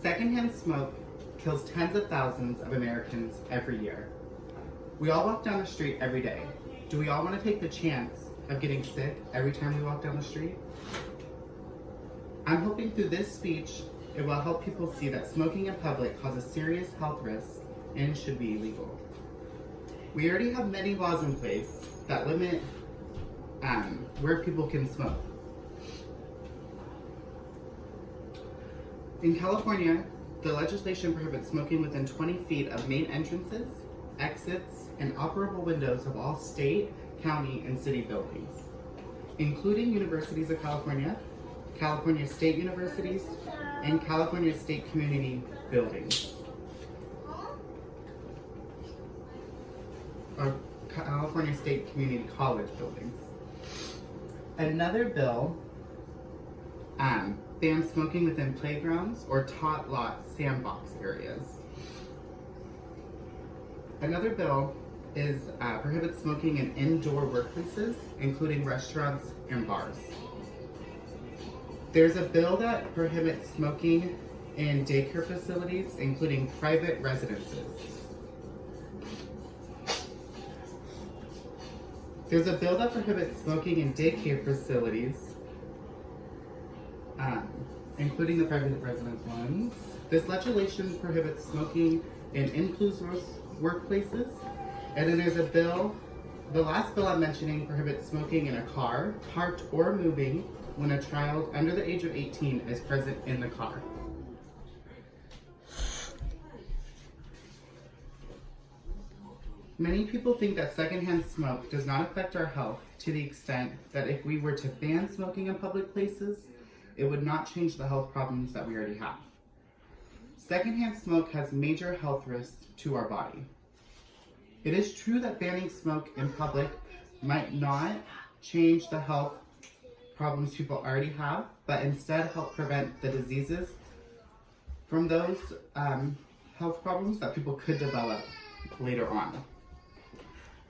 Secondhand smoke kills tens of thousands of Americans every year. We all walk down the street every day. Do we all want to take the chance of getting sick every time we walk down the street? I'm hoping through this speech, it will help people see that smoking in public causes serious health risks and should be illegal. We already have many laws in place that limit where people can smoke. In California, the legislation prohibits smoking within 20 feet of main entrances, exits, and operable windows of all state, county, and city buildings, including universities of California, California State Universities, and California State Community buildings. Or California State Community College buildings. Another bill bans smoking within playgrounds or tot lot sandbox areas. Another bill prohibits smoking in indoor workplaces, including restaurants and bars. There's a bill that prohibits smoking in daycare facilities, including private residences. There's a bill that prohibits smoking in daycare facilities, including the private residence ones. This legislation prohibits smoking in inclusive workplaces. And then there's a bill, the last bill I'm mentioning prohibits smoking in a car, parked or moving when a child under the age of 18 is present in the car. Many people think that secondhand smoke does not affect our health to the extent that if we were to ban smoking in public places, it would not change the health problems that we already have. Secondhand smoke has major health risks to our body. It is true that banning smoke in public might not change the health problems people already have, but instead help prevent the diseases from those health problems that people could develop later on.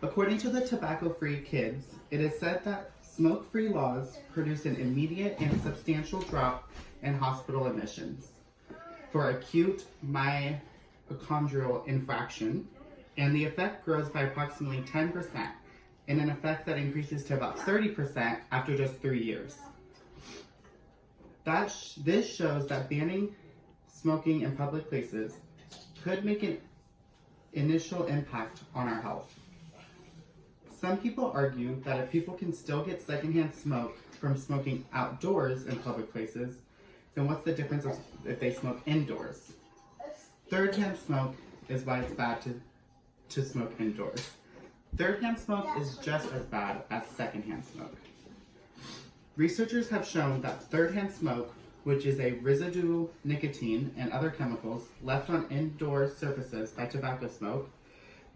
According to the Tobacco-Free Kids, it is said that smoke-free laws produce an immediate and substantial drop in hospital admissions for acute mitochondrial infarction, and the effect grows by approximately 10%, and an effect that increases to about 30% after just 3 years. This shows that banning smoking in public places could make an initial impact on our health. Some people argue that if people can still get secondhand smoke from smoking outdoors in public places, then what's the difference if they smoke indoors? Third-hand smoke is why it's bad to smoke indoors. Third-hand smoke is just as bad as second-hand smoke. Researchers have shown that third-hand smoke, which is a residual nicotine and other chemicals left on indoor surfaces by tobacco smoke,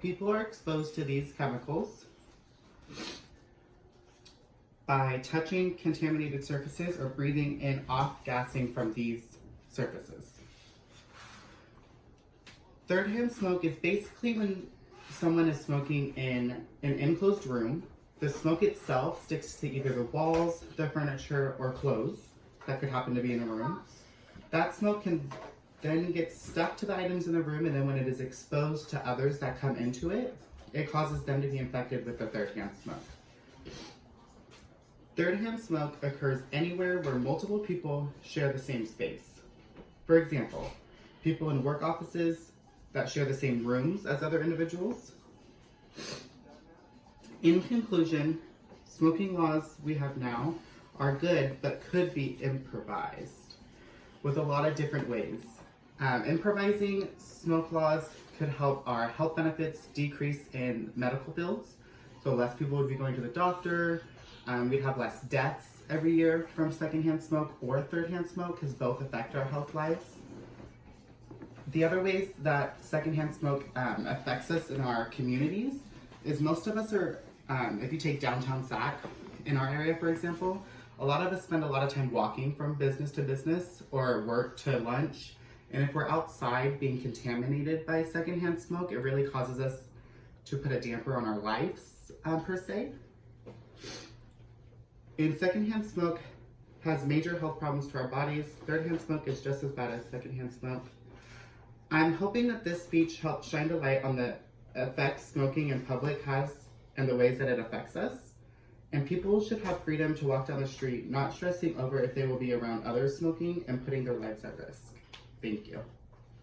people are exposed to these chemicals by touching contaminated surfaces or breathing in off-gassing from these surfaces. Third-hand smoke is basically when someone is smoking in an enclosed room. The smoke itself sticks to either the walls, the furniture, or clothes that could happen to be in a room. That smoke can then get stuck to the items in the room, and then when it is exposed to others that come into it, it causes them to be infected with the third-hand smoke. Third-hand smoke occurs anywhere where multiple people share the same space. For example, people in work offices that share the same rooms as other individuals. In conclusion, smoking laws we have now are good but could be improvised with a lot of different ways. Improvising smoke laws could help our health benefits decrease in medical bills, so less people would be going to the doctor. We'd have less deaths every year from secondhand smoke or third-hand smoke, because both affect our health lives. The other ways that secondhand smoke affects us in our communities is most of us are, if you take downtown Sac, in our area for example, a lot of us spend a lot of time walking from business to business or work to lunch. And if we're outside being contaminated by secondhand smoke, it really causes us to put a damper on our lives, per se. And secondhand smoke has major health problems to our bodies. Third-hand smoke is just as bad as second-hand smoke. I'm hoping that this speech helps shine the light on the effects smoking in public has and the ways that it affects us. And people should have freedom to walk down the street, not stressing over if they will be around others smoking and putting their lives at risk. Thank you.